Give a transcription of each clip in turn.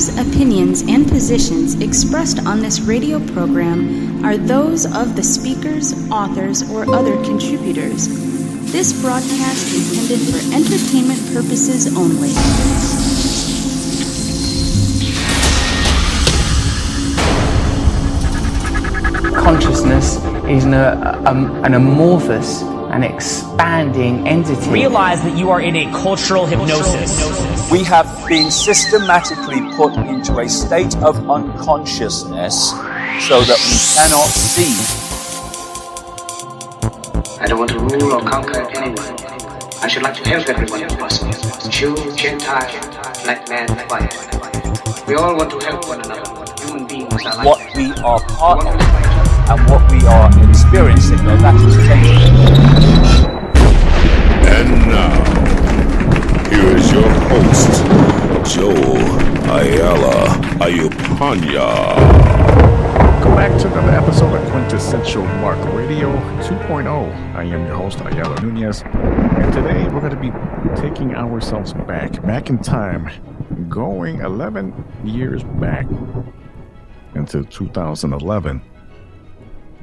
views, opinions, and positions expressed on this radio program are those of the speakers, authors, or other contributors. This broadcast is intended for entertainment purposes only. Consciousness is an amorphous and expanding entity. Realize that you are in a cultural hypnosis. We have been systematically put into a state of unconsciousness so that we cannot see. I don't want to rule or conquer anyone. I should like to help everyone if possible. Jew, Gentile, black man, white. We all want to help one another. Human beings are like what we are part of and what we are experiencing, though that is changing. And now, here is your host, Joe Ayala Ayupanya. Welcome back to another episode of Quintessential Mark Radio 2.0. I am your host, Ayala Nunez, and today we're going to be taking ourselves back in time, going 11 years back into 2011.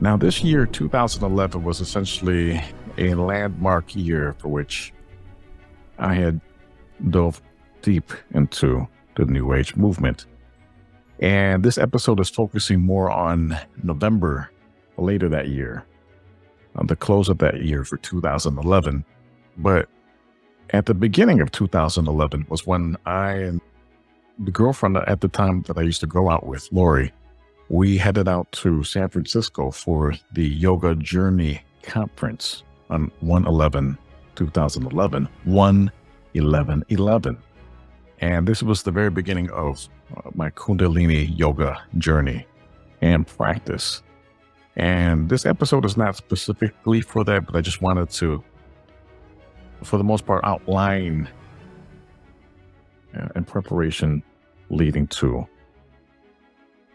Now, this year, 2011, was essentially a landmark year for which I had dove deep into the New Age movement. And this episode is focusing more on November later that year, on the close of that year for 2011. But at the beginning of 2011 was when I and the girlfriend at the time that I used to go out with, Lori, we headed out to San Francisco for the Yoga Journey Conference on 1/11/2011, 1/11/11. And this was the very beginning of my Kundalini yoga journey and practice. And this episode is not specifically for that, but I just wanted to, for the most part, outline in preparation leading to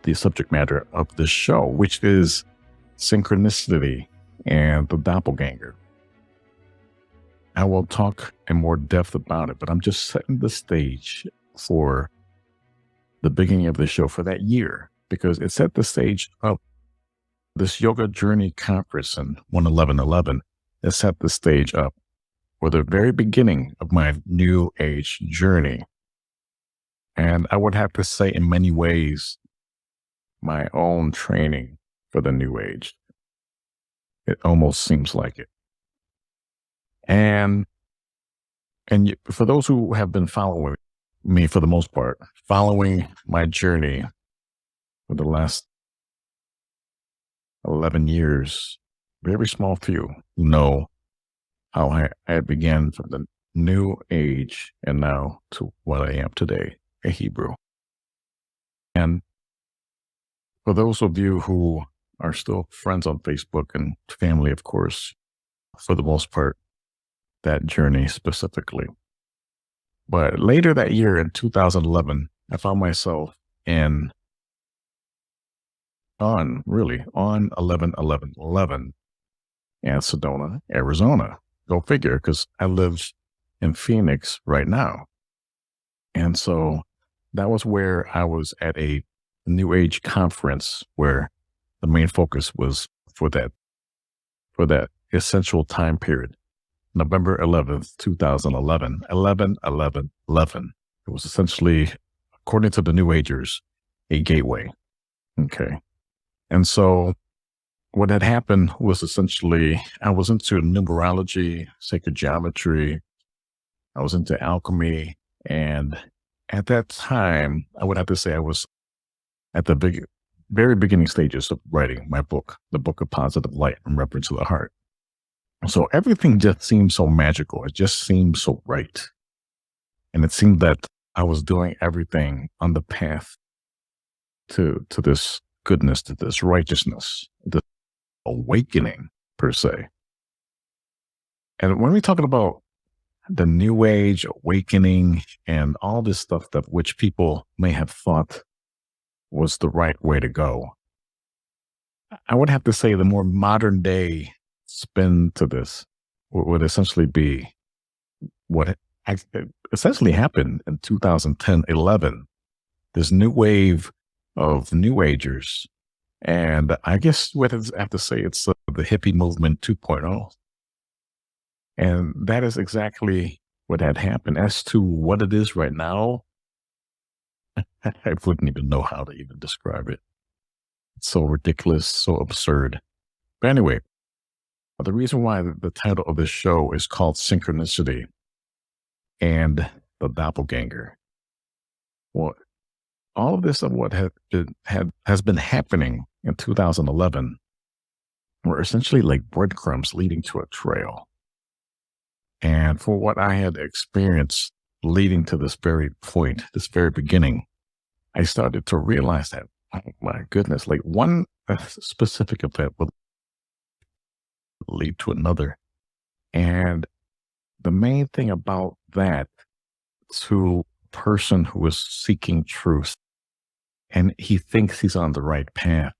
the subject matter of this show, which is Synchronicity and the Doppelgänger. I will talk in more depth about it, but I'm just setting the stage for the beginning of the show for that year, because it set the stage up. This Yoga Journey Conference in 1/11/11, it set the stage up for the very beginning of my New Age journey. And I would have to say, in many ways, my own training for the New Age. It almost seems like it. And for those who have been following me for the most part, following my journey for the last 11 years, very small few who know how I began from the New Age and now to what I am today, a Hebrew. And for those of you who are still friends on Facebook and family, of course, for the most part, that journey specifically. But later that year in 2011, I found myself on 11/11/11 in Sedona, Arizona. Go figure, because I live in Phoenix right now. And so that was where I was at a New Age conference where the main focus was for that essential time period, November 11th, 2011, 11/11/11. It was essentially, according to the New Agers, a gateway. Okay. And so what had happened was essentially, I was into numerology, sacred geometry. I was into alchemy. And at that time, I would have to say I was at the very beginning stages of writing my book, The Book of Positive Light in Reference to the Heart. So everything just seemed so magical. It just seemed so right. And it seemed that I was doing everything on the path to this goodness, to this righteousness, this awakening per se. And when we're talking about the New Age awakening and all this stuff that which people may have thought was the right way to go, I would have to say the more modern day spin to this would essentially be what essentially happened in 2010-11 this new wave of New Agers. And I guess what I have to say, it's the hippie movement 2.0. And that is exactly what had happened. As to what it is right now, I wouldn't even know how to even describe it. It's so ridiculous, so absurd. But anyway, the reason why the title of this show is called Synchronicity and the Doppelganger. Well, all of this of what has been happening in 2011 were essentially like breadcrumbs leading to a trail. And for what I had experienced leading to this very point, this very beginning, I started to realize that, oh my goodness, like one specific event will lead to another. And the main thing about that, to a person who is seeking truth and he thinks he's on the right path,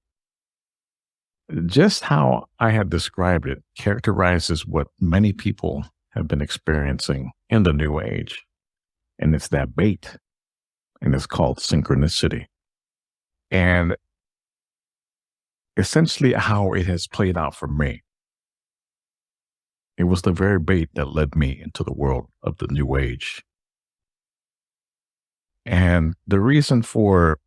just how I had described it characterizes what many people have been experiencing in the new age. And it's that bait. And it's called synchronicity. And essentially how it has played out for me. It was the very bait that led me into the world of the new age. And the reason for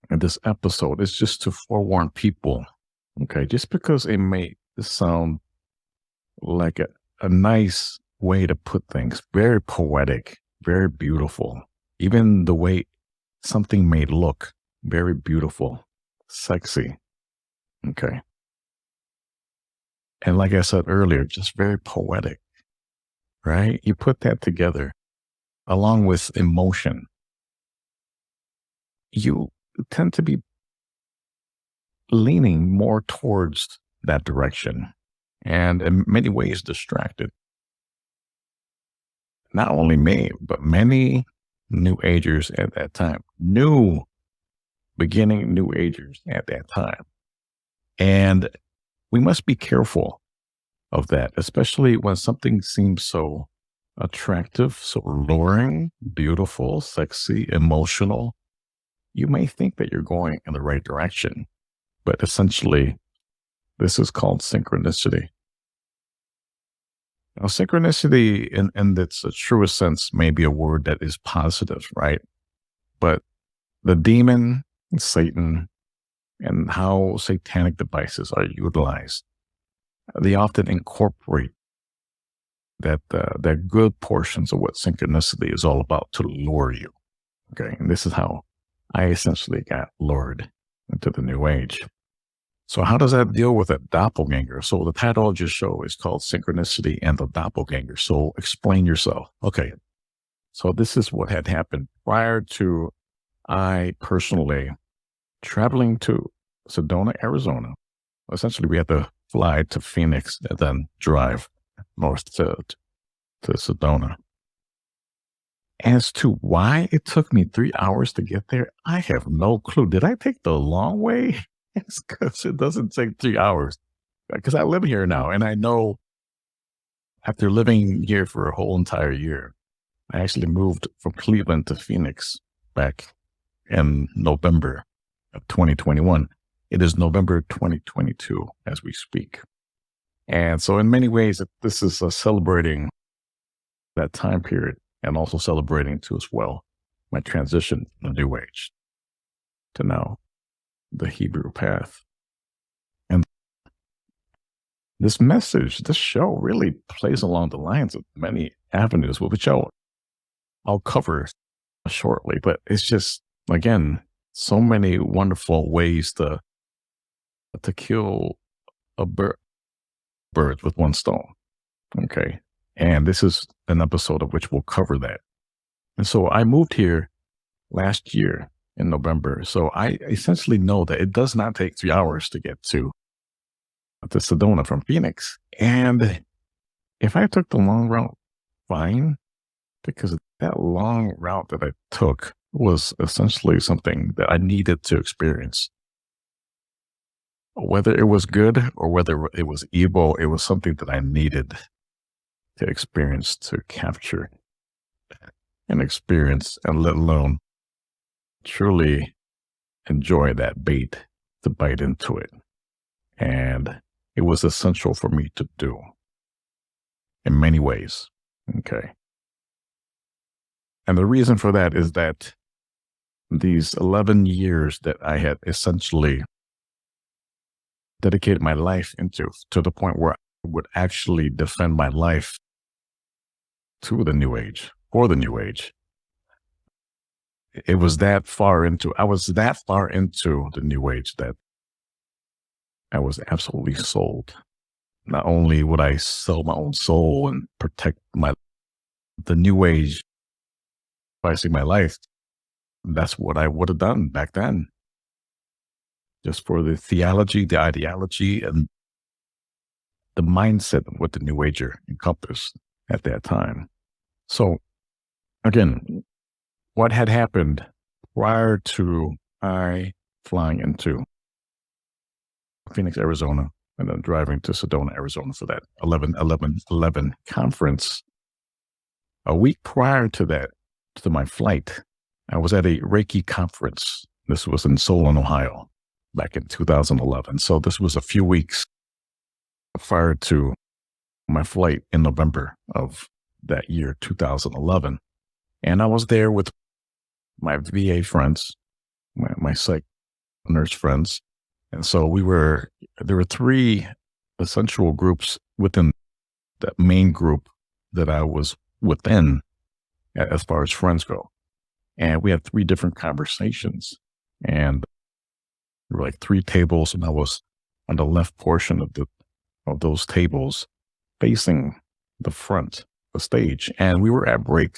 this episode is just to forewarn people, okay, just because it may sound like a nice way to put things, very poetic, very beautiful. Even the way something may look, very beautiful, sexy. Okay. And like I said earlier, just very poetic, right? You put that together along with emotion. You tend to be leaning more towards that direction and in many ways distracted. Not only me, but many New Agers at that time, beginning New Agers at that time. And we must be careful of that, especially when something seems so attractive, so alluring, beautiful, sexy, emotional. You may think that you're going in the right direction, but essentially, this is called synchronicity. Now, synchronicity in its truest sense may be a word that is positive, right? But the demon, Satan, and how satanic devices are utilized, they often incorporate that good portions of what synchronicity is all about to lure you. Okay, and this is how I essentially got lured into the new age. So how does that deal with a doppelganger? So the title of your show is called Synchronicity and the Doppelganger. So explain yourself. Okay. So this is what had happened prior to I personally traveling to Sedona, Arizona. Essentially, we had to fly to Phoenix and then drive north to Sedona. As to why it took me 3 hours to get there, I have no clue. Did I take the long way? It's because it doesn't take 3 hours. Because I live here now, and I know after living here for a whole entire year, I actually moved from Cleveland to Phoenix back in November of 2021. It is November 2022 as we speak. And so in many ways, this is celebrating that time period and also celebrating too as well my transition from the New Age to now the Hebrew path. And this message, this show really plays along the lines of many avenues, which I'll cover shortly, but it's just, again, so many wonderful ways to kill a bird with one stone. Okay. And this is an episode of which we'll cover that. And so I moved here last year in November. So I essentially know that it does not take 3 hours to get to Sedona from Phoenix. And if I took the long route, fine, because that long route that I took was essentially something that I needed to experience. Whether it was good or whether it was evil, it was something that I needed to experience, to capture and experience, and let alone truly enjoy that bait to bite into it. And it was essential for me to do in many ways. Okay. And the reason for that is that these 11 years that I had essentially dedicated my life into, to the point where I would actually defend my life to the New Age, for the New Age. I was that far into the New Age that I was absolutely sold. Not only would I sell my own soul and protect the New Age, sacrificing my life, that's what I would have done back then. Just for the theology, the ideology, and the mindset of what the New Ager encompassed at that time. So, again, what had happened prior to I flying into Phoenix, Arizona, and then driving to Sedona, Arizona for that 11/11/11 conference. A week prior to that, to my flight, I was at a Reiki conference. This was in Solon, Ohio, back in 2011. So this was a few weeks prior to my flight in November of that year, 2011. And I was there with my VA friends, my psych nurse friends. And so there were three essential groups within that main group that I was within as far as friends go. And we had three different conversations, and there were like three tables, and I was on the left portion of those tables facing the front, the stage, and we were at break.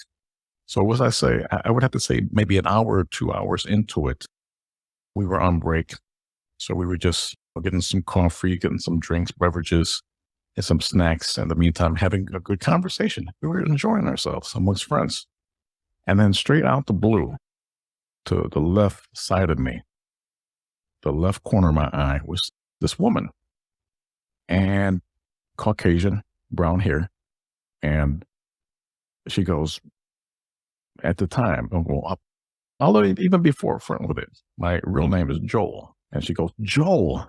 So what was I say? I would have to say maybe an hour or 2 hours into it, we were on break. So we were just getting some coffee, getting some drinks, beverages, and some snacks. In the meantime, having a good conversation. We were enjoying ourselves amongst friends. And then straight out the blue, to the left side of me, the left corner of my eye, was this woman. And Caucasian, brown hair. And she goes, at the time, although even before front with it, my real name is Joel. And she goes, Joel,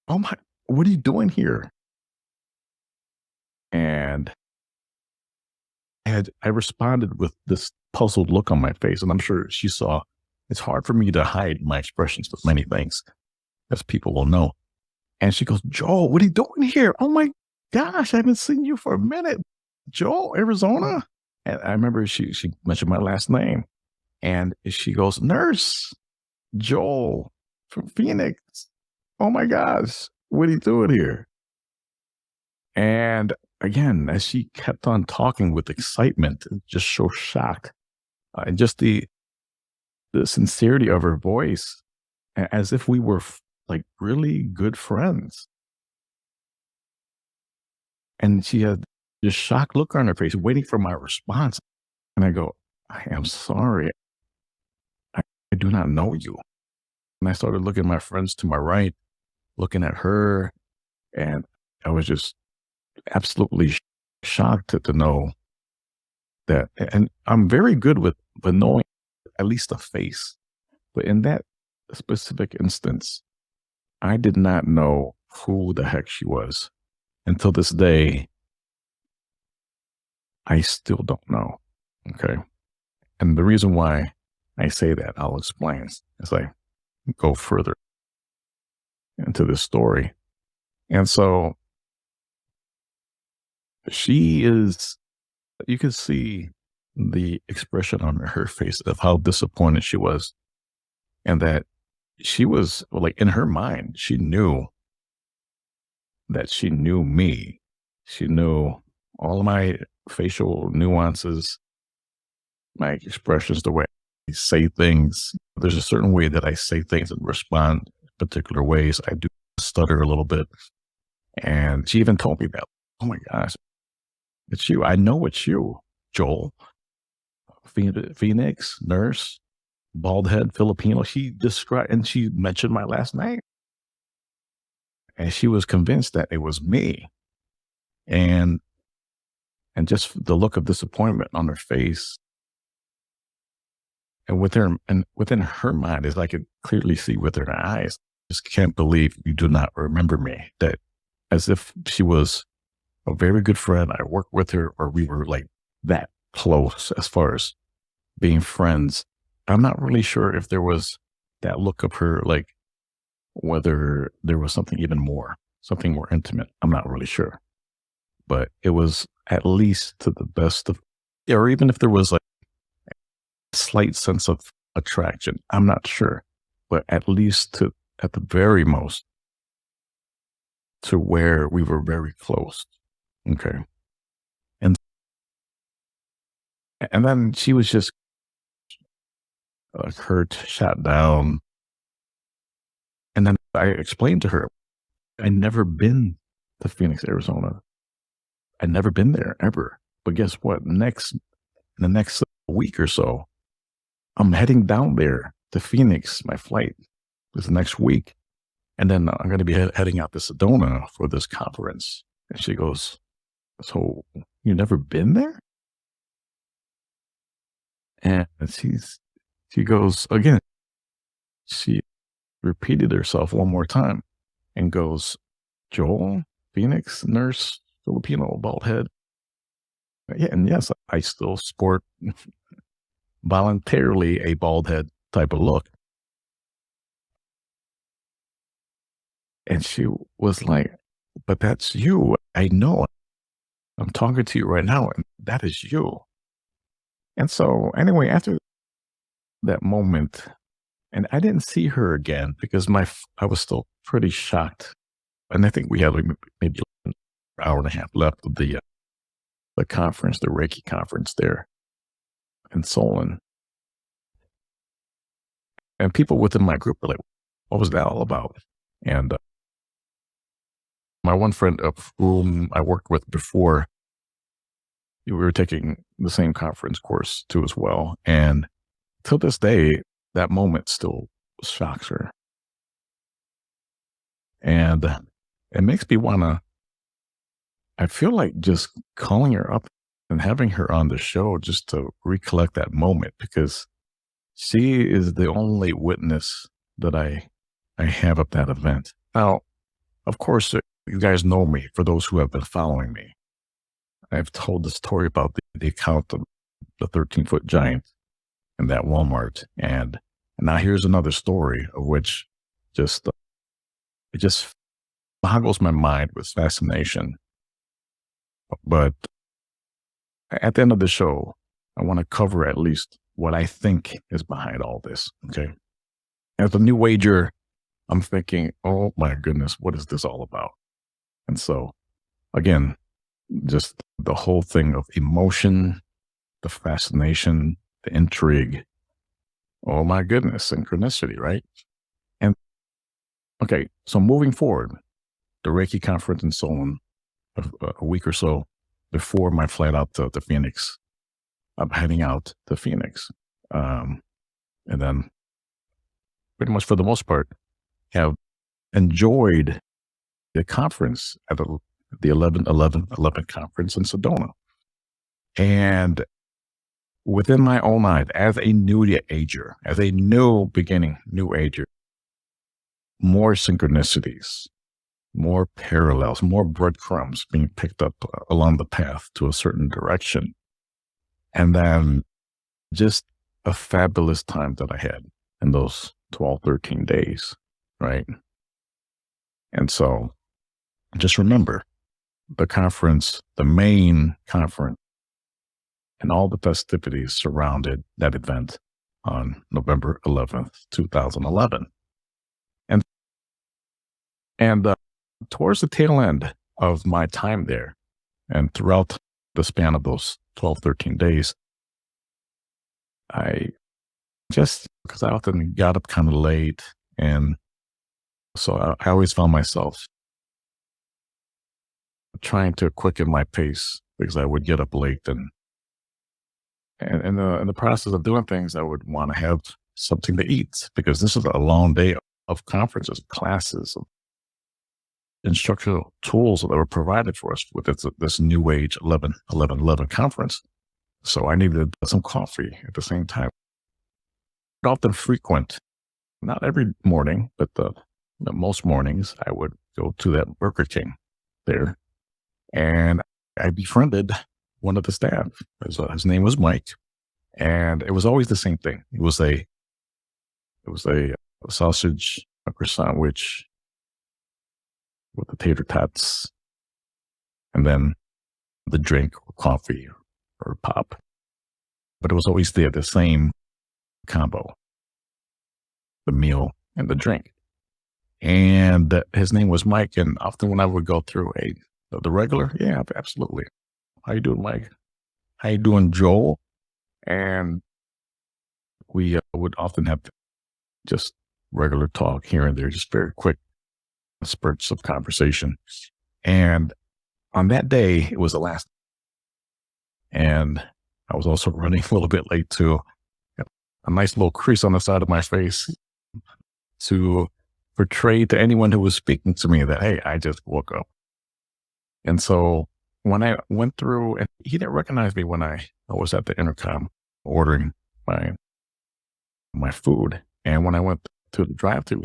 oh my, what are you doing here? And I responded with this puzzled look on my face. And I'm sure she saw, it's hard for me to hide my expressions with many things, as people will know. And she goes, Joel, what are you doing here? Oh my gosh, I haven't seen you for a minute. Joel, Arizona? And I remember she mentioned my last name. And she goes, Nurse Joel from Phoenix. Oh my gosh, what are you doing here? And again, as she kept on talking with excitement, just so shocked, and just the sincerity of her voice, as if we were like really good friends. And she had this shocked look on her face, waiting for my response. And I go, I am sorry. I do not know you. And I started looking at my friends to my right, looking at her, and I was just absolutely shocked to know that. And I'm very good with knowing at least a face. But in that specific instance, I did not know who the heck she was. Until this day, I still don't know. Okay. And the reason why I say that, I'll explain as I go further into this story. And so she is, you can see the expression on her face of how disappointed she was. And that she was, like, in her mind, she knew that she knew me. She knew all of my facial nuances, my expressions, the way I say things. There's a certain way that I say things and respond particular ways. I do stutter a little bit. And she even told me that, oh my gosh, it's you. I know it's you, Joel. Phoenix, nurse, bald head, Filipino. She described, and she mentioned my last name. And she was convinced that it was me. And just the look of disappointment on her face And within her mind, as I could clearly see with her eyes, just can't believe you do not remember me. That as if she was a very good friend. I worked with her, or we were like that close as far as being friends. I'm not really sure if there was that look of her, like whether there was something even more, something more intimate. I'm not really sure, but it was at least to the best of, or even if there was like a slight sense of attraction, I'm not sure, but at least at the very most, to where we were very close. Okay. And then she was just hurt, shot down. And then I explained to her, I'd never been to Phoenix, Arizona. I'd never been there ever. But guess what? In the next week or so, I'm heading down there to Phoenix. My flight is next week. And then I'm going to be heading out to Sedona for this conference. And she goes, so you never been there? And she goes, again, she repeated herself one more time and goes, Joel, Phoenix, nurse, Filipino, bald head. Yeah, and yes, I still sport voluntarily a bald head type of look. And she was like, but that's you. I know. I'm talking to you right now, and that is you. And so anyway, after that moment, and I didn't see her again because I was still pretty shocked. And I think we had maybe an hour and a half left of the conference, the Reiki conference there in Solon. And people within my group were like, what was that all about? And my one friend of whom I worked with before, we were taking the same conference course too as well. And till this day, that moment still shocks her. And it makes me I feel like just calling her up and having her on the show just to recollect that moment, because she is the only witness that I have of that event. Now, of course, you guys know me, for those who have been following me. I've told the story about the account of the 13-foot giant in that Walmart. And now here's another story of which it just boggles my mind with fascination. But at the end of the show, I want to cover at least what I think is behind all this. Okay. As a new wager, I'm thinking, oh my goodness, what is this all about? And so again, just the whole thing of emotion, the fascination, the intrigue. Oh my goodness, synchronicity, right? And okay, so moving forward, the Reiki conference in Solon, a week or so before my flight out to Phoenix, I'm heading out to Phoenix. And then pretty much for the most part, have enjoyed the conference at the 11-11-11 conference in Sedona. And within my own mind, as a new ager, as a new ager, more synchronicities, more parallels, more breadcrumbs being picked up along the path to a certain direction. And then just a fabulous time that I had in those 12, 13 days, right? And so just remember, the conference, the main conference, and all the festivities surrounded that event on November 11th, 2011. And towards the tail end of my time there, and throughout the span of those 12, 13 days, because I often got up kind of late, and so I always found myself trying to quicken my pace because I would get up late, and in the process of doing things, I would want to have something to eat, because this is a long day of conferences, classes, of instructional tools that were provided for us with this new age 11-11-11 conference. So I needed some coffee at the same time. often frequent, not every morning, but most mornings, I would go to that Burger King there, and I befriended one of the staff. His name was Mike, and it was always the same thing. It was a sausage, a croissant sandwich with the tater tots, and then the drink or coffee or pop. But it was always the same combo, the meal and the drink. And his name was Mike. And often when I would go through the regular, yeah, absolutely. How you doing, Mike? How you doing, Joel? And we would often have just regular talk here and there, just very quick spurts of conversation. And on that day, it was the last. And I was also running a little bit late too. A nice little crease on the side of my face to portray to anyone who was speaking to me that, hey, I just woke up. And so when I went through, and he didn't recognize me when I was at the intercom ordering my food. And when I went to the drive-thru,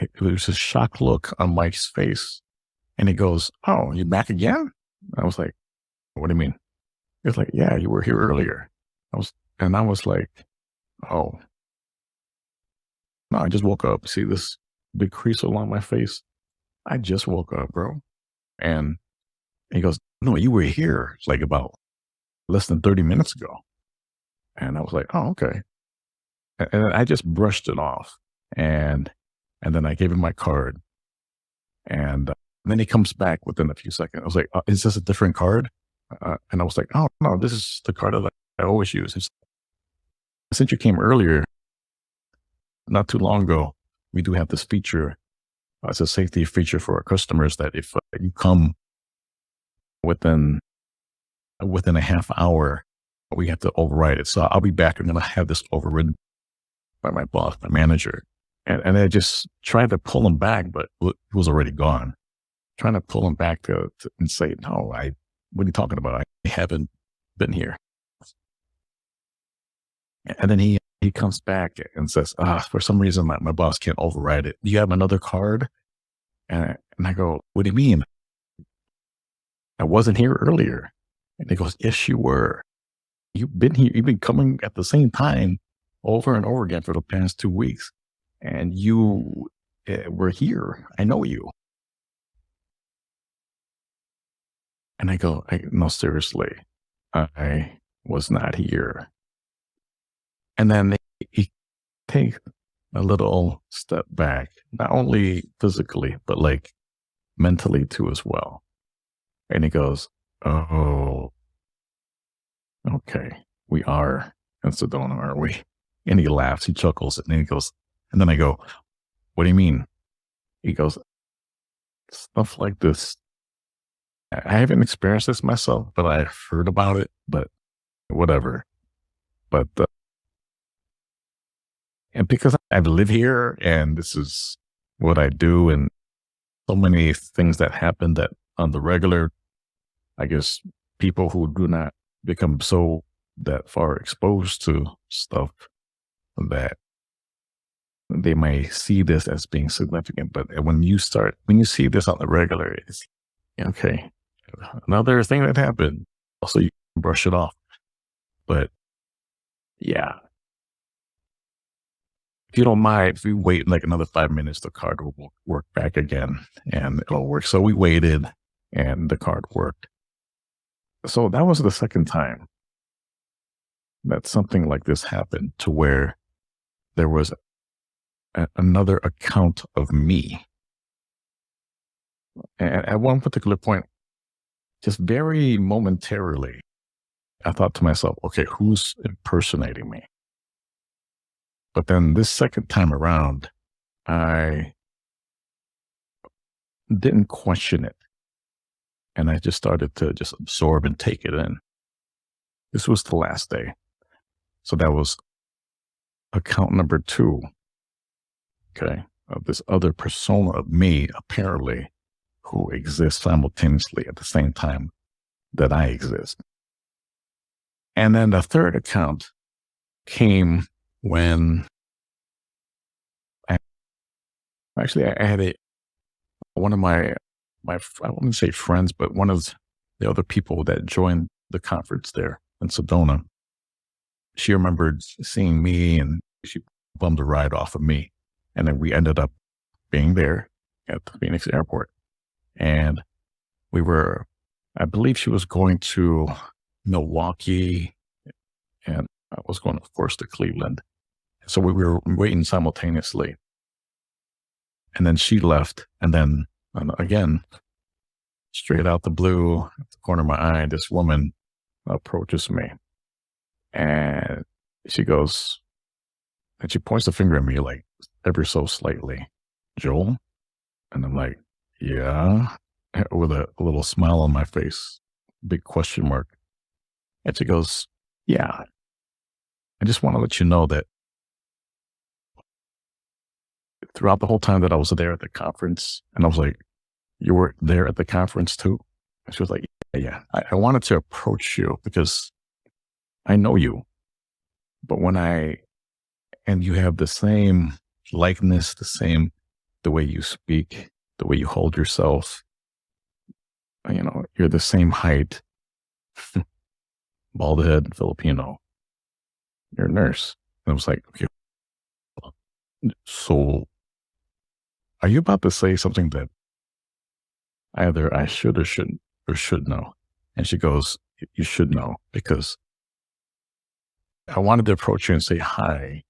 it was a shocked look on Mike's face. And he goes, "Oh, you back again?" I was like, "What do you mean?" He was like, "Yeah, you were here earlier." I was like, "Oh, no, I just woke up. See this big crease along my face? I just woke up, bro." And he goes, "No, you were here like about less than 30 minutes ago." And I was like, "Oh, okay." And I just brushed it off. And then I gave him my card. And then he comes back within a few seconds. I was like, "Is this a different card?" And I was like, "Oh, no, this is the card that I always use. Since you came earlier, not too long ago, we do have this feature. It's a safety feature for our customers that if you come within a half hour, we have to override it. So I'll be back and then I have this overridden by my boss, my manager." And I just tried to pull him back, but it was already gone. Trying to pull him back and say, "No, what are you talking about? I haven't been here." And then he comes back and says, "For some reason, my boss can't override it. Do you have another card?" And I go, "What do you mean? I wasn't here earlier." And he goes, "Yes, you were. You've been here. You've been coming at the same time over and over again for the past 2 weeks. And you were here. I know you." And I go, "No, seriously, I was not here." And then he takes a little step back, not only physically, but like mentally too as well. And he goes, "Oh, okay, we are in Sedona, aren't we?" And he laughs, he chuckles, and then he goes, and then I go, "What do you mean?" He goes, "Stuff like this. I haven't experienced this myself, but I've heard about it, but whatever. But, and because I live here and this is what I do and so many things that happen that on the regular, I guess people who do not become so that far exposed to stuff that they may see this as being significant. But when you see this on the regular, it's okay. Another thing that happened. Also, you can brush it off. But yeah, if you don't mind, if we wait like another 5 minutes, the card will work back again and it'll work. So we waited and the card worked. So that was the second time that something like this happened, to where there was another account of me. And at one particular point, just very momentarily, I thought to myself, okay, who's impersonating me? But then this second time around, I didn't question it. And I just started to just absorb and take it in. This was the last day. So that was account number 2, okay, of this other persona of me, apparently, who exists simultaneously at the same time that I exist. And then the third account came when Actually, I had one of my, I wouldn't say friends, but one of the other people that joined the conference there in Sedona. She remembered seeing me and she bummed a ride off of me. And then we ended up being there at the Phoenix airport. And I believe she was going to Milwaukee and I was going, of course, to Cleveland. So we were waiting simultaneously. And then she left. And then again, straight out the blue, at the corner of my eye, this woman approaches me. And she goes, and she points the finger at me like ever so slightly, Joel? And I'm like, yeah, with a little smile on my face, big question mark. And she goes, yeah, I just want to let you know that throughout the whole time that I was there at the conference, and I was like, you were there at the conference too? And she was like, yeah. I wanted to approach you because I know you, but and you have the same likeness, the way you speak, the way you hold yourself, you're the same height, bald head, Filipino, you're a nurse. And I was like, okay, so are you about to say something that either I should or should know? And she goes, you should know, because I wanted to approach you and say hi,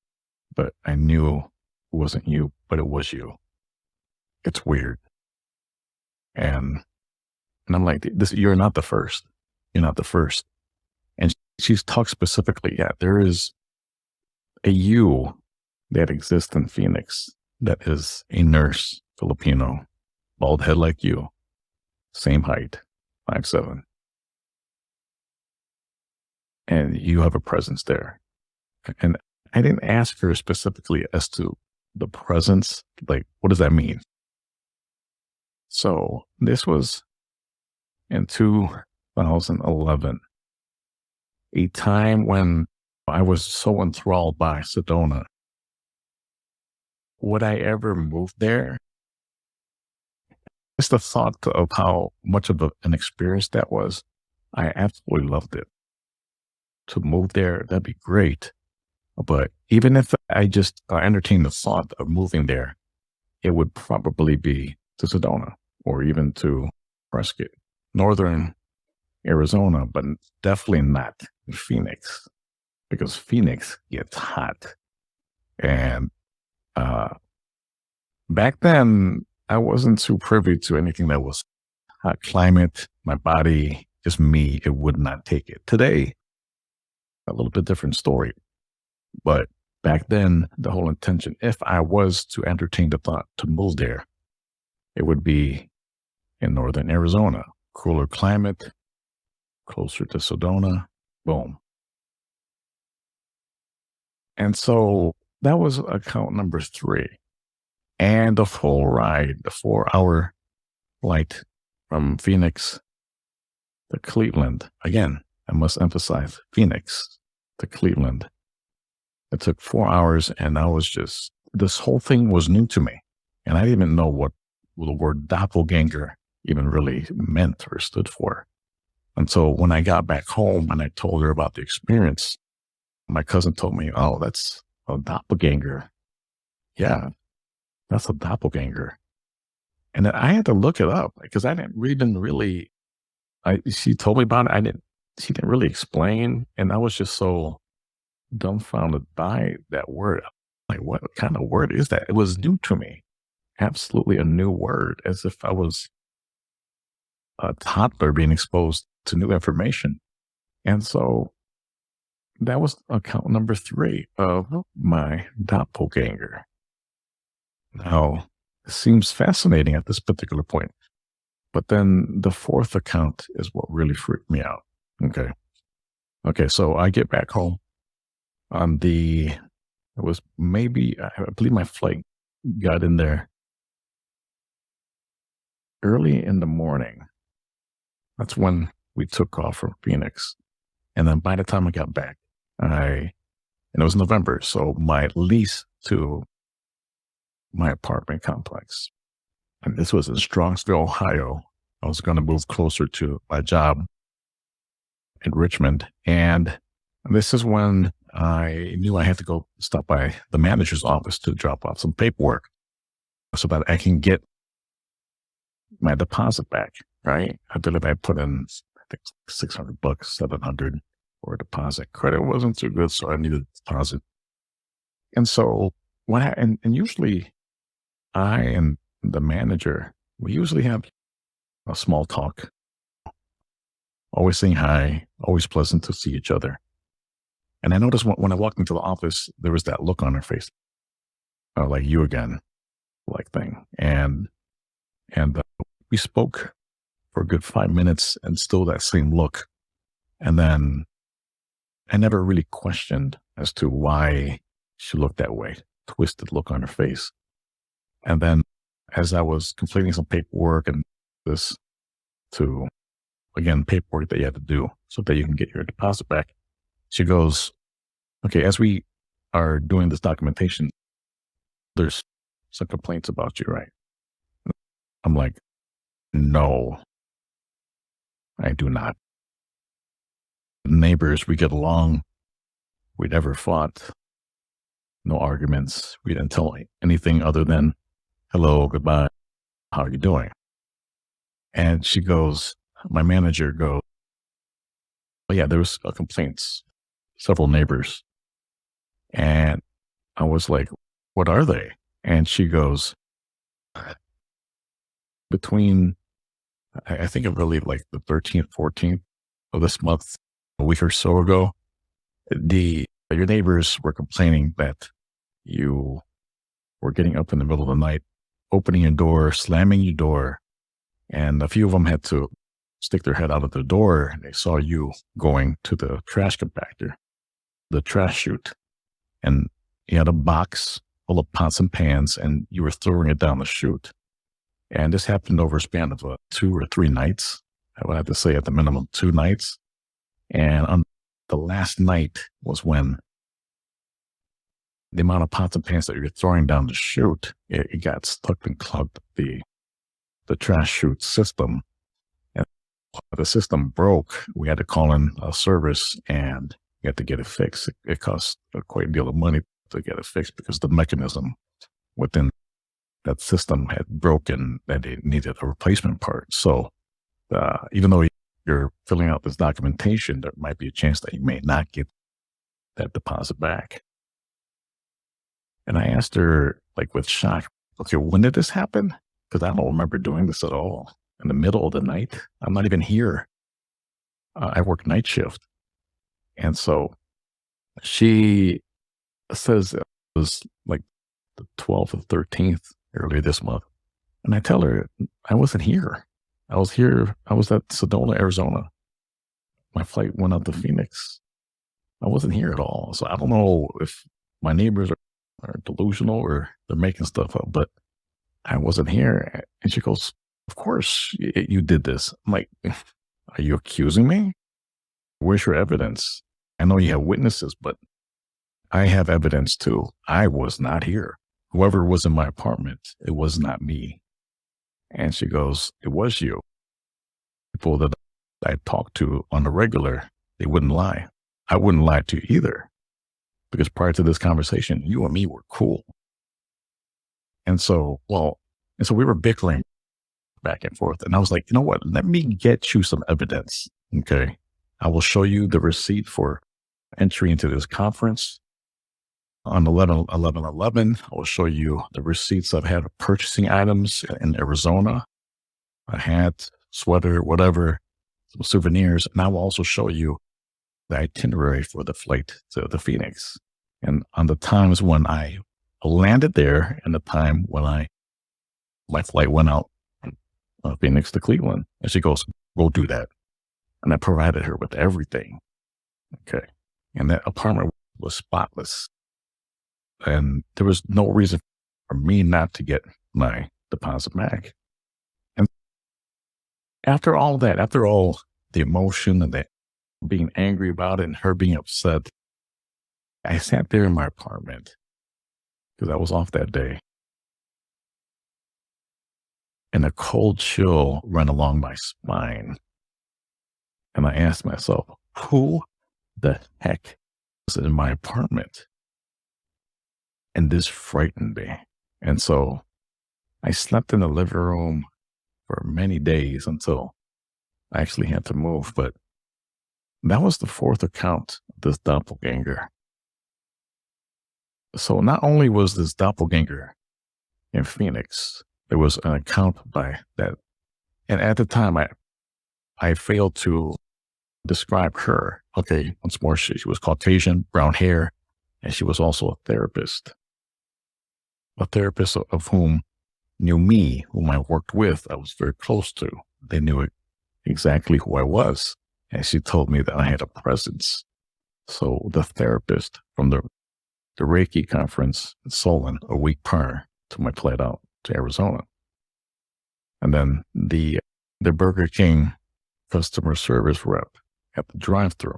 but I knew it wasn't you, but it was you. It's weird. And I'm like, you're not the first. You're not the first. And she's talked specifically, there is a you that exists in Phoenix that is a nurse, Filipino, bald head like you, same height, 5'7". And you have a presence there. And I didn't ask her specifically as to the presence, like, what does that mean? So this was in 2011, a time when I was so enthralled by Sedona. Would I ever move there? Just the thought of how much of an experience that was, I absolutely loved it. To move there, that'd be great. But even if I just entertained the thought of moving there, it would probably be to Sedona or even to Prescott, northern Arizona, but definitely not Phoenix, because Phoenix gets hot. And back then, I wasn't too privy to anything that was hot climate. My body, just me, it would not take it. Today, a little bit different story. But back then, the whole intention, if I was to entertain the thought to move there, it would be in northern Arizona, cooler climate, closer to Sedona, boom. And so that was account number 3. And the full ride, the 4-hour flight from Phoenix to Cleveland. Again, I must emphasize Phoenix to Cleveland. It took 4 hours, and this whole thing was new to me. And I didn't even know what the word doppelganger even really meant or stood for. And so when I got back home and I told her about the experience, my cousin told me, oh, that's a doppelganger. Yeah, that's a doppelganger. And then I had to look it up because she told me about it. She didn't really explain. And I was just so dumbfounded by that word. Like, what kind of word is that? It was new to me. Absolutely a new word, as if I was a toddler being exposed to new information. And so that was account number 3 of my doppelganger. Now, it seems fascinating at this particular point, but then the 4th account is what really freaked me out. Okay, so I get back home on I believe my flight got in there early in the morning. That's when we took off from Phoenix. And then by the time I got back, and it was November, so my lease to my apartment complex. And this was in Strongsville, Ohio. I was going to move closer to my job in Richmond. And this is when I knew I had to go stop by the manager's office to drop off some paperwork so that I can get my deposit back, right? I put in, I think, $600, $700 for a deposit. Credit wasn't too good, so I needed a deposit. And so and usually I and the manager, we usually have a small talk, always saying hi, always pleasant to see each other. And I noticed when I walked into the office, there was that look on her face, like you again, like thing. And we spoke for a good 5 minutes and still that same look. And then I never really questioned as to why she looked that way, twisted look on her face. And then as I was completing some paperwork and this to, again, paperwork that you have to do so that you can get your deposit back, she goes, okay, as we are doing this documentation, there's some complaints about you, right? I'm like, no, I do not. Neighbors, we get along. We never fought. No arguments. We didn't tell anything other than hello, goodbye, how are you doing? And she goes, my manager goes, oh yeah, there was complaints, several neighbors. And I was like, what are they? And she goes, between, I think it really like the 13th, 14th of this month, a week or so ago, your neighbors were complaining that you were getting up in the middle of the night, opening your door, slamming your door, and a few of them had to stick their head out of the door and they saw you going to the trash compactor, the trash chute, and you had a box full of pots and pans and you were throwing it down the chute. And this happened over a span of 2 or 3 nights. I would have to say at the minimum 2 nights. And on the last night was when the amount of pots and pans that you're throwing down the chute, it got stuck and clogged the trash chute system. And the system broke. We had to call in a service and we had to get it fixed. It cost quite a deal of money to get it fixed because the mechanism within that system had broken and it needed a replacement part. So even though you're filling out this documentation, there might be a chance that you may not get that deposit back. And I asked her, like with shock, okay, when did this happen? Because I don't remember doing this at all. In the middle of the night, I'm not even here. I work night shift. And so she says it was like the 12th or 13th earlier this month. And I tell her, I wasn't here. I was at Sedona, Arizona. My flight went out to Phoenix. I wasn't here at all. So I don't know if my neighbors are delusional or they're making stuff up, but I wasn't here. And she goes, of course you did this. I'm like, are you accusing me? Where's your evidence? I know you have witnesses, but I have evidence too. I was not here. Whoever was in my apartment, it was not me. And she goes, it was you. People that I talked to on the regular, they wouldn't lie. I wouldn't lie to you either. Because prior to this conversation, you and me were cool. And so we were bickering back and forth. And I was like, you know what? Let me get you some evidence. Okay. I will show you the receipt for entry into this conference on 11/11/11. I will show you the receipts I've had of purchasing items in Arizona, a hat, sweater, whatever, some souvenirs. And I will also show you the itinerary for the flight to the Phoenix. And on the times when I landed there and the time when my flight went out Phoenix to Cleveland. And she goes, go do that. And I provided her with everything. Okay. And that apartment was spotless. And there was no reason for me not to get my deposit back. And after all that, after all the emotion and the being angry about it and her being upset, I sat there in my apartment because I was off that day. and a cold chill ran along my spine. And I asked myself, who the heck is in my apartment? And this frightened me. And so I slept in the living room for many days until I actually had to move. But that was the fourth account of this doppelganger. So not only was this doppelganger in Phoenix, there was an account by that. And at the time, I failed to describe her. Okay, once more, she was Caucasian, brown hair, and she was also a therapist of whom knew me, whom I worked with, I was very close to. They knew exactly who I was. And she told me that I had a presence. So the therapist from the Reiki conference in Solon a week prior to my flight out to Arizona. And then the Burger King customer service rep at the drive-thru,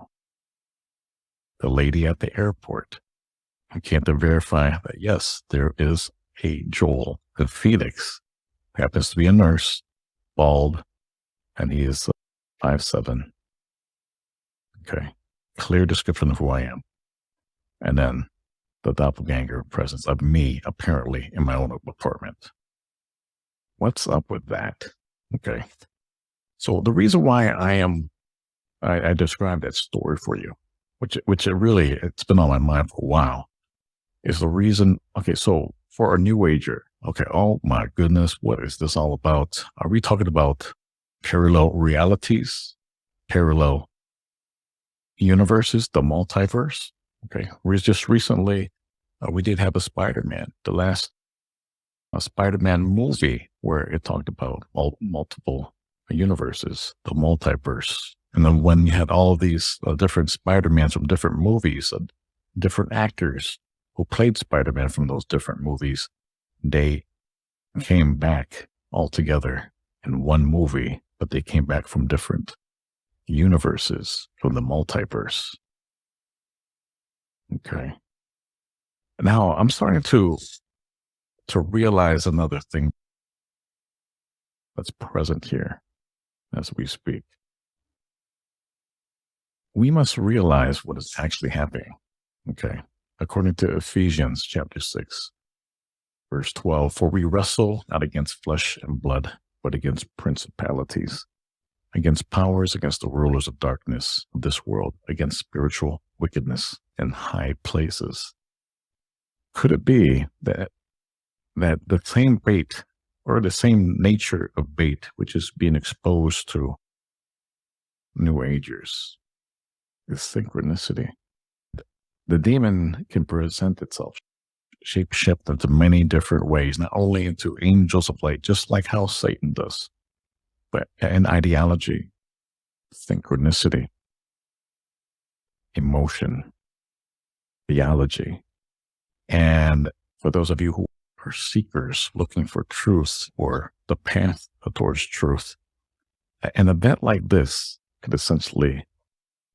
the lady at the airport, who came to verify that, yes, there is a Joel in Phoenix, happens to be a nurse, bald, and he is 5'7". Okay. Clear description of who I am. And then the doppelganger presence of me, apparently, in my own apartment. What's up with that? Okay. So the reason why I described that story for you, which it's been on my mind for a while, is the reason. Okay. So for a new ager, okay. Oh my goodness. What is this all about? Are we talking about parallel realities, parallel universes, the multiverse? Okay. We just recently, we did have a Spider-Man, the last Spider-Man movie where it talked about multiple universes, the multiverse. And then when you had all of these different Spider-Mans from different movies, different actors who played Spider-Man from those different movies, they came back all together in one movie, but they came back from different universes, from the multiverse. Okay. Now I'm starting to realize another thing that's present here as we speak. We must realize what is actually happening. Okay. According to Ephesians chapter 6, verse 12, for we wrestle not against flesh and blood, but against principalities, against powers, against the rulers of darkness of this world, against spiritual wickedness in high places. Could it be that the same bait, or the same nature of bait, which is being exposed to New Agers, is synchronicity? The demon can present itself, shape-shift into many different ways, not only into angels of light, just like how Satan does, but in ideology, synchronicity, emotion, theology. And for those of you who are seekers looking for truth or the path towards truth, an event like this could essentially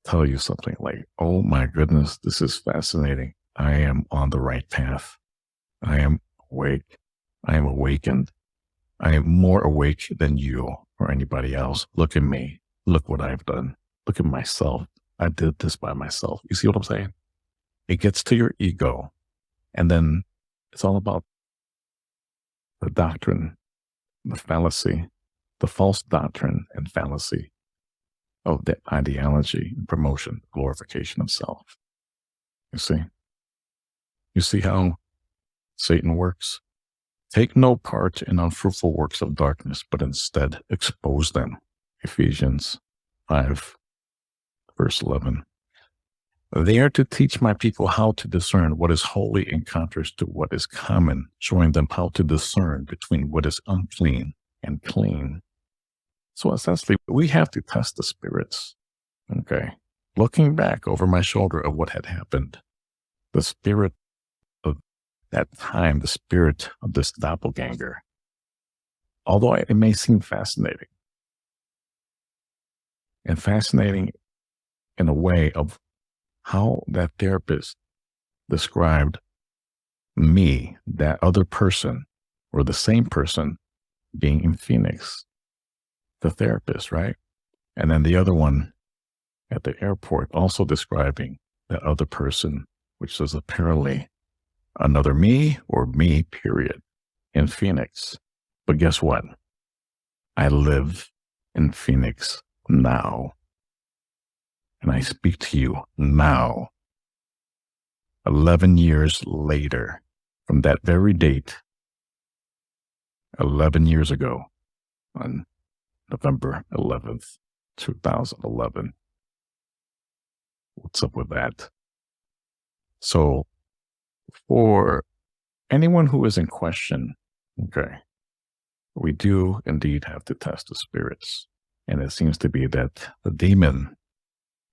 tell you something like, oh my goodness, this is fascinating. I am on the right path. I am awake. I am awakened. I am more awake than you or anybody else. Look at me. Look what I've done. Look at myself. I did this by myself. You see what I'm saying? It gets to your ego. And then it's all about the doctrine, the fallacy, the false doctrine and fallacy of the ideology, promotion, glorification of self. You see? You see how Satan works? Take no part in unfruitful works of darkness, but instead expose them. Ephesians 5, verse 11. They are to teach my people how to discern what is holy in contrast to what is common, showing them how to discern between what is unclean and clean. So essentially, we have to test the spirits. Okay. Looking back over my shoulder of what had happened, the spirit of that time, the spirit of this doppelganger, although it may seem fascinating, and fascinating in a way of how that therapist described me, that other person, or the same person, being in Phoenix, the therapist, right? And then the other one at the airport also describing that other person, which is apparently another me or me, period, in Phoenix. But guess what? I live in Phoenix now. And I speak to you now, 11 years later, from that very date, 11 years ago, on November 11th, 2011. What's up with that? So, for anyone who is in question, okay, we do indeed have to test the spirits. And it seems to be that the demon,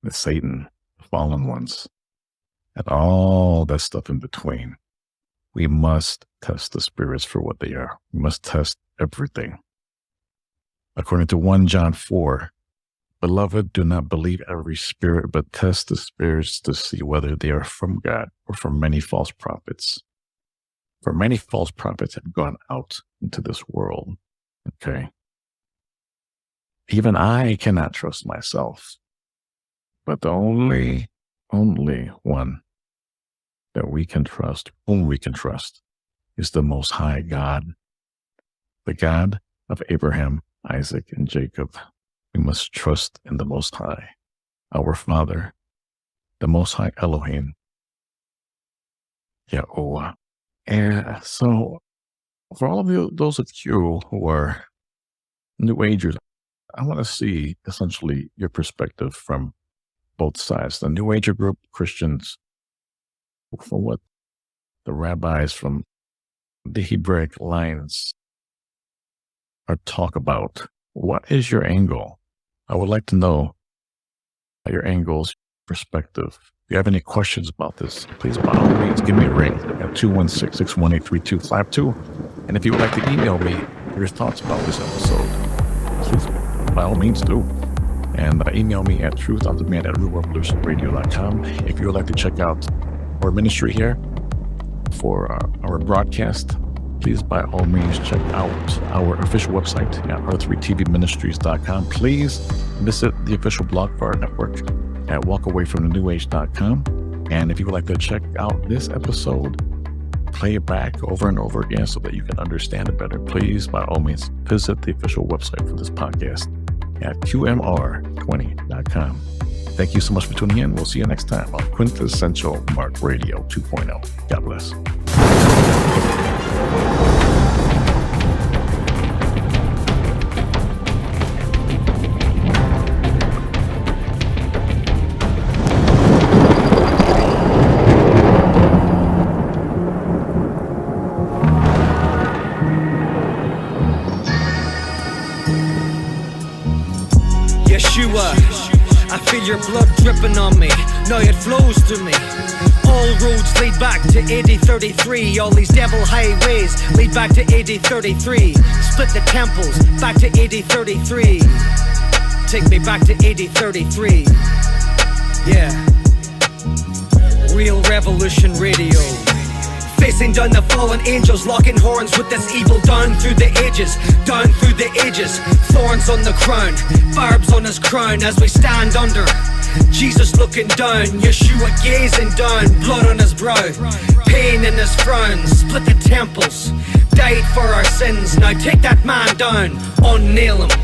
the Satan, the fallen ones, and all that stuff in between, we must test the spirits for what they are. We must test everything. According to 1 John 4, beloved, do not believe every spirit, but test the spirits to see whether they are from God or from many false prophets. For many false prophets have gone out into this world. Okay. Even I cannot trust myself. But the only one that we can trust, whom we can trust, is the Most High God, the God of Abraham, Isaac, and Jacob. We must trust in the Most High, our Father, the Most High Elohim, Yahuwah. And so, for all of you, those of you who are New Agers, I want to see essentially your perspective from both sides. The New Ager group, Christians, from what the rabbis from the Hebraic lines are talk about. What is your angle? I would like to know your angles, perspective. If you have any questions about this, please by all means give me a ring at 216-618-3252. And if you would like to email me your thoughts about this episode, please by all means do. And email me at truthontdemand@rootrevolutionradio.com. If you would like to check out our ministry here for our broadcast, please by all means check out our official website at r3tvministries.com. Please visit the official blog for our network at walkawayfromthenewage.com. And if you would like to check out this episode, play it back over and over again so that you can understand it better, please by all means visit the official website for this podcast at qmr20.com. Thank you so much for tuning in. We'll see you next time on Quintessential Mark Radio 2.0. God bless. I feel your blood dripping on me, now it flows through me. All roads lead back to AD 33. All these devil highways lead back to AD 33. Split the temples, back to AD 33. Take me back to AD 33. Yeah. Real Revolution Radio. Facing down the fallen angels, locking horns with this evil down through the ages, down through the ages. Thorns on the crown, barbs on his crown as we stand under. Jesus looking down, Yeshua gazing down, blood on his brow, pain in his frown, split the temples, died for our sins. Now take that man down, unnail him,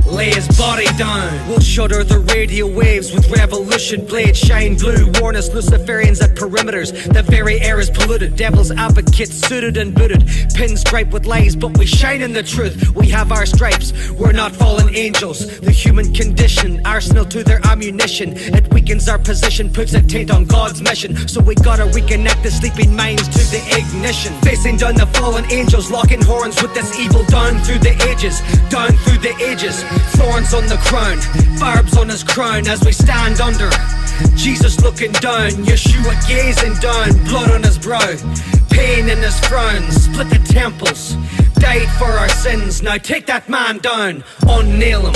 lay his body down. We'll shudder the radio waves with revolution blades shine blue. Warn us Luciferians at perimeters, the very air is polluted. Devil's advocates suited and booted, pinstripe with lies, but we shine in the truth. We have our stripes, we're not fallen angels. The human condition, arsenal to their ammunition. It weakens our position, puts a taint on God's mission. So we gotta reconnect the sleeping minds to the ignition. Facing down the fallen angels, locking horns with this evil down through the ages, down through the ages. Thorns on the crown, barbs on his crown as we stand under. Jesus looking down, Yeshua gazing down, blood on his brow, pain in his frown, split the temples, died for our sins. Now take that man down, unnail him,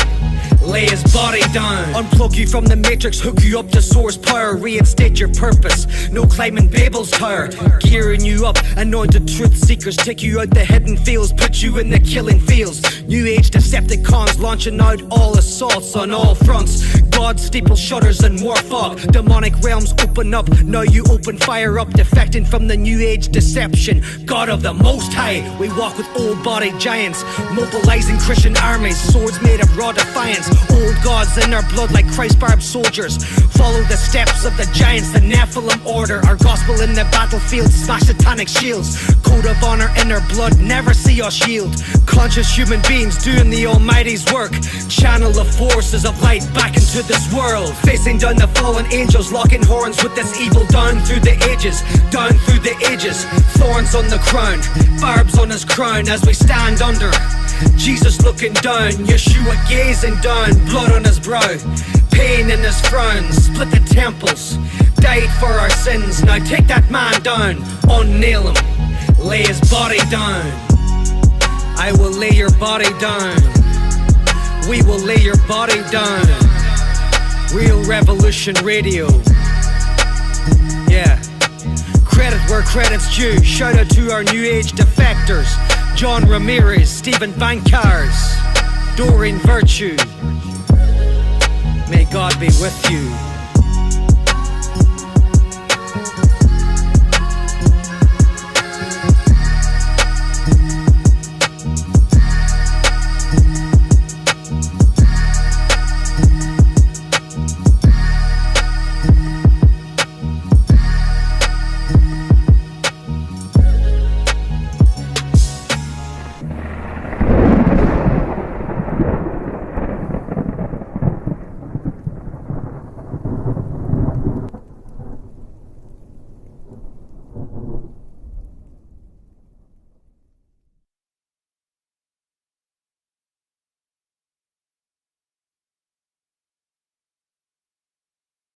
lay his body down. Unplug you from the matrix, hook you up to source power, reinstate your purpose, no climbing Babel's tower. Gearing you up, anointed truth seekers, take you out the hidden fields, put you in the killing fields. New age Decepticons launching out all assaults on all fronts. God steeple shutters and war fog, demonic realms open up, now you open fire up, defecting from the new age deception. God of the Most High, we walk with old body giants, mobilizing Christian armies, swords made of raw defiance. Old gods in our blood like Christ-barbed soldiers, follow the steps of the giants, the Nephilim order. Our gospel in the battlefield, smash satanic shields. Code of honor in our blood, never see us yield. Conscious human beings doing the Almighty's work, channel the forces of light back into this world. Facing down the fallen angels, locking horns with this evil down through the ages, down through the ages. Thorns on the crown, barbs on his crown as we stand under. Jesus looking down, Yeshua gazing down, blood on his brow, pain in his frown, split the temples, died for our sins. Now take that man down, unnail him, lay his body down. I will lay your body down, we will lay your body down. Real Revolution Radio. Yeah. Credit where credit's due. Shout out to our new age defectors, John Ramirez, Stephen Bankars, Doreen Virtue. May God be with you.